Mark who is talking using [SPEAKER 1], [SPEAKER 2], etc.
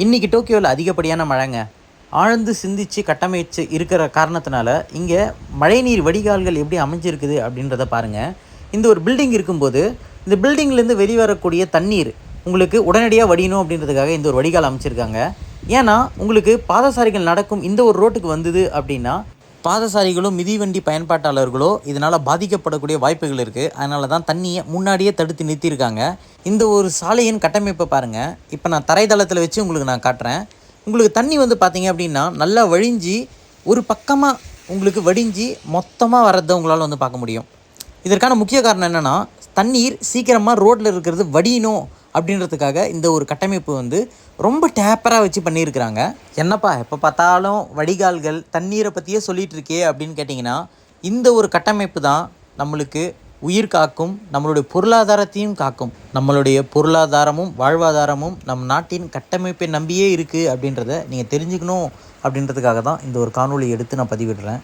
[SPEAKER 1] இன்றைக்கி டோக்கியோவில் அதிகப்படியான மழைங்க. ஆழ்ந்து சிந்திச்சு கட்டமைச்சு இருக்கிற காரணத்தினால இங்கே மழைநீர் வடிகால்கள் எப்படி அமைஞ்சிருக்குது அப்படின்றத பாருங்கள். இந்த ஒரு பில்டிங் இருக்கும்போது இந்த பில்டிங்லேருந்து வெளிவரக்கூடிய தண்ணீர் உங்களுக்கு உடனடியாக வடியணும் அப்படின்றதுக்காக இந்த ஒரு வடிகால் அமைச்சிருக்காங்க. ஏன்னா உங்களுக்கு பாதசாரிகள் நடக்கும் இந்த ஒரு ரோட்டுக்கு வந்தது அப்படின்னா பாதசாரிகளோ மிதிவண்டி பயன்பாட்டாளர்களோ இதனால் பாதிக்கப்படக்கூடிய வாய்ப்புகள் இருக்குது. அதனால தான் தண்ணியை முன்னாடியே தடுத்து நிறுத்தியிருக்காங்க. இந்த ஒரு சாலையின் கட்டமைப்பை பாருங்கள். இப்போ நான் தரைதளத்தில் வச்சு உங்களுக்கு நான் காட்டுறேன். உங்களுக்கு தண்ணி வந்து பார்த்திங்க அப்படின்னா நல்லா வழிஞ்சி ஒரு பக்கமாக உங்களுக்கு வடிஞ்சு மொத்தமாக வர்றதை உங்களால் வந்து பார்க்க முடியும். இதற்கான முக்கிய காரணம் என்னென்னா, தண்ணீர் சீக்கிரமாக ரோட்டில் இருக்கிறது வடியணும் அப்படின்றதுக்காக இந்த ஒரு கட்டமைப்பு வந்து ரொம்ப டேப்பராக வச்சு பண்ணியிருக்கிறாங்க. என்னப்பா எப்போ பார்த்தாலும் வடிகால்கள் தண்ணீரை பற்றியே சொல்லிகிட்டு இருக்கே அப்படின்னு கேட்டிங்கன்னா, இந்த ஒரு கட்டமைப்பு தான் நம்மளுக்கு உயிர் காக்கும், நம்மளுடைய பொருளாதாரத்தையும் காக்கும். நம்மளுடைய பொருளாதாரமும் வாழ்வாதாரமும் நம் நாட்டின் கட்டமைப்பை நம்பியே இருக்குது அப்படின்றத நீங்கள் தெரிஞ்சுக்கணும் அப்படின்றதுக்காக தான் இந்த ஒரு காணொளி எடுத்து நான் பதிவிடுறேன்.